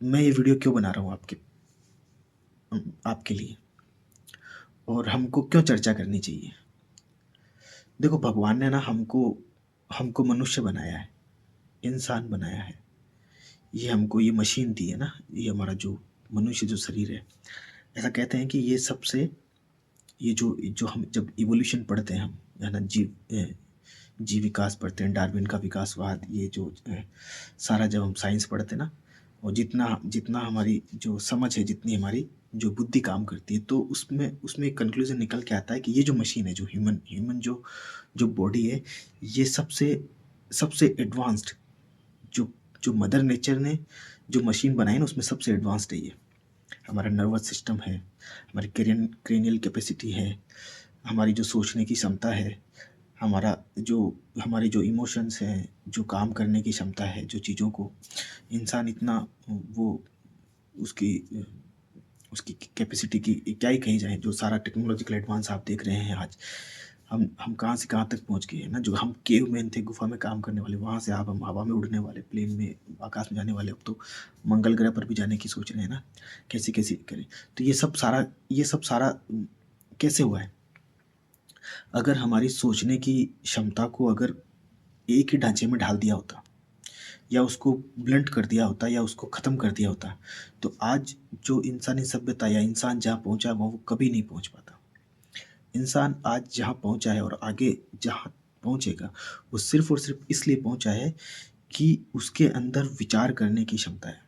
मैं ये वीडियो क्यों बना रहा हूँ आपके लिए, और हमको क्यों चर्चा करनी चाहिए। देखो, भगवान ने ना हमको हमको मनुष्य बनाया है, इंसान बनाया है। ये हमको ये मशीन दी है ना, ये हमारा जो मनुष्य जो शरीर है। ऐसा कहते हैं कि ये सबसे, ये जो जो हम जब इवोल्यूशन पढ़ते हैं हम, है ना, जीव विकास पढ़ते हैं, डार्विन का विकासवाद, ये जो सारा जब हम साइंस पढ़ते हैं ना, और जितना जितना हमारी जो समझ है, जितनी हमारी जो बुद्धि काम करती है, तो उसमें उसमें एक कंक्लूजन निकल के आता है कि ये जो मशीन है, जो ह्यूमन जो जो बॉडी है, ये सबसे सबसे एडवांस्ड, जो जो मदर नेचर ने जो मशीन बनाई ना, उसमें सबसे एडवांस्ड है ये। हमारा नर्वस सिस्टम है, हमारी क्रेनियल कैपेसिटी है, हमारी जो सोचने की क्षमता है, हमारा जो हमारी जो इमोशंस हैं, जो काम करने की क्षमता है, जो चीज़ों को इंसान इतना वो उसकी उसकी कैपेसिटी की क्या ही कही जाए, जो सारा टेक्नोलॉजिकल एडवांस आप देख रहे हैं आज। हम कहाँ से कहाँ तक पहुँच गए हैं ना। जो हम केव मैन थे, गुफा में काम करने वाले, वहाँ से आप हम हवा में उड़ने वाले, प्लेन में आकाश में जाने वाले, अब तो मंगल ग्रह पर भी जाने की सोच रहे हैं ना। कैसे कैसे करें। तो ये सब सारा कैसे हुआ है। अगर हमारी सोचने की क्षमता को अगर एक ही ढांचे में ढाल दिया होता, या उसको ब्लंट कर दिया होता, या उसको ख़त्म कर दिया होता, तो आज जो इंसानी सभ्यता या इंसान जहाँ पहुँचा वो कभी नहीं पहुँच पाता। इंसान आज जहाँ पहुँचा है और आगे जहाँ पहुँचेगा, वो सिर्फ़ और सिर्फ़ इसलिए पहुँचा है कि उसके अंदर विचार करने की क्षमता है।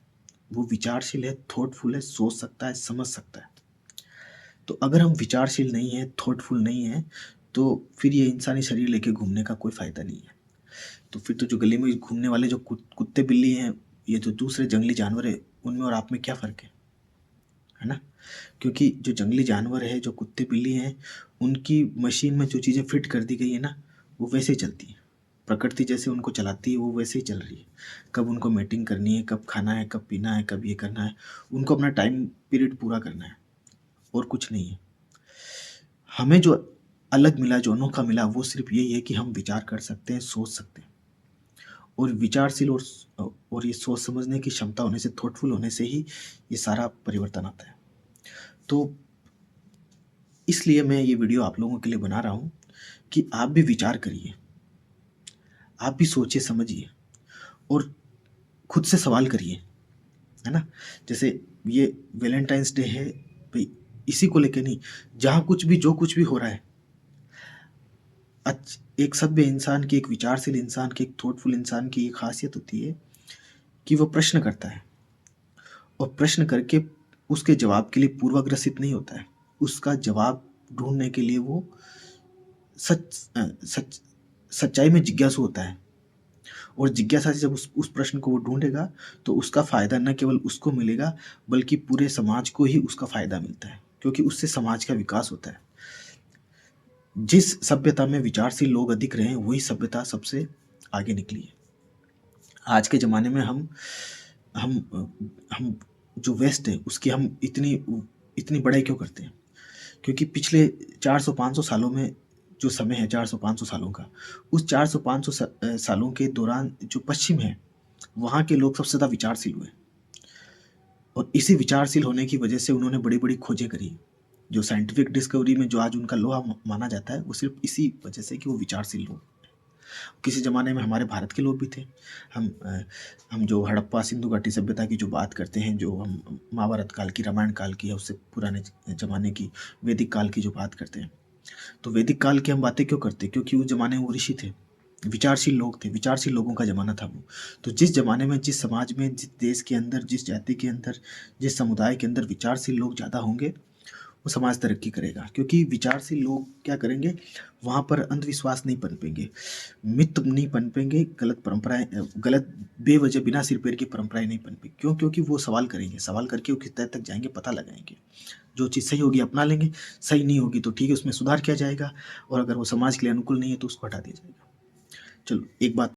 वो विचारशील है, थॉटफुल है, सोच सकता है, समझ सकता है। तो अगर हम विचारशील नहीं हैं, थॉटफुल नहीं हैं, तो फिर ये इंसानी शरीर लेके घूमने का कोई फ़ायदा नहीं है। तो फिर तो जो गली में घूमने वाले जो कुत्ते बिल्ली हैं, ये जो दूसरे जंगली जानवर है, उनमें और आप में क्या फ़र्क है ना। क्योंकि जो जंगली जानवर है, जो कुत्ते बिल्ली हैं, उनकी मशीन में जो चीज़ें फिट कर दी गई है ना, वो वैसे ही चलती हैं। प्रकृति जैसे उनको चलाती है, वो वैसे ही चल रही है। कब उनको मेटिंग करनी है, कब खाना है, कब पीना है, कब ये करना है, उनको अपना टाइम पीरियड पूरा करना है, और कुछ नहीं है। हमें जो अलग मिला, जो अनोखा मिला, वो सिर्फ यही है कि हम विचार कर सकते हैं, सोच सकते हैं। और विचारशील और ये सोच समझने की क्षमता होने से, थॉटफुल होने से ही ये सारा परिवर्तन आता है। तो इसलिए मैं ये वीडियो आप लोगों के लिए बना रहा हूँ कि आप भी विचार करिए, आप भी सोचिए समझिए, और खुद से सवाल करिए, है ना। जैसे ये वैलेंटाइंस डे है भाई, इसी को लेके नहीं, जहाँ कुछ भी जो कुछ भी हो रहा है, एक सभ्य इंसान की, एक विचारशील इंसान की, एक थॉटफुल इंसान की ये खासियत होती है कि वो प्रश्न करता है, और प्रश्न करके उसके जवाब के लिए पूर्वाग्रसित नहीं होता है। उसका जवाब ढूंढने के लिए वो सच सच्चाई में जिज्ञासु होता है। और जिज्ञासा से जब उस प्रश्न को वो ढूंढेगा, तो उसका फ़ायदा न केवल उसको मिलेगा, बल्कि पूरे समाज को ही उसका फ़ायदा मिलता है, क्योंकि उससे समाज का विकास होता है। जिस सभ्यता में विचारशील लोग अधिक रहे हैं, वही सभ्यता सबसे आगे निकली है। आज के ज़माने में हम जो वेस्ट है, उसकी हम इतनी बड़ाई क्यों करते हैं। क्योंकि पिछले 400-500 सालों में जो समय है, 400-500 सालों का, उस 400-500 सालों के दौरान जो पश्चिम है, वहाँ के लोग सबसे ज़्यादा विचारशील हुए, और इसी विचारशील होने की वजह से उन्होंने बड़ी बड़ी खोजें करी। जो साइंटिफिक डिस्कवरी में जो आज उनका लोहा माना जाता है, वो सिर्फ इसी वजह से कि वो विचारशील लोग। किसी ज़माने में हमारे भारत के लोग भी थे। हम जो हड़प्पा सिंधु घाटी सभ्यता की जो बात करते हैं, जो हम महाभारत काल की, रामायण काल की, या उससे पुराने ज़माने की वैदिक काल की जो बात करते हैं, तो वैदिक काल की हम बातें क्यों करते हैं, क्योंकि उस ज़माने में वो ऋषि थे, विचारशील लोग थे, विचारशील लोगों का ज़माना था वो। तो जिस ज़माने में, जिस समाज में, जिस देश के अंदर, जिस जाति के अंदर, जिस समुदाय के अंदर विचारशील लोग ज़्यादा होंगे, वो समाज तरक्की करेगा। क्योंकि विचारशील लोग क्या करेंगे, वहाँ पर अंधविश्वास नहीं पनपेंगे, मिथ नहीं पनपेंगे, गलत परंपराएं, गलत बेवजह बिना सिर पैर की परंपराएं नहीं पनपेंगी। क्यों? क्योंकि वो सवाल करेंगे, सवाल करके वो किस तह तक जाएंगे, पता लगाएंगे। जो चीज़ सही होगी अपना लेंगे, सही नहीं होगी तो ठीक है, उसमें सुधार किया जाएगा, और अगर वो समाज के लिए अनुकूल नहीं है तो उसको हटा दिया जाएगा। चलो, एक बात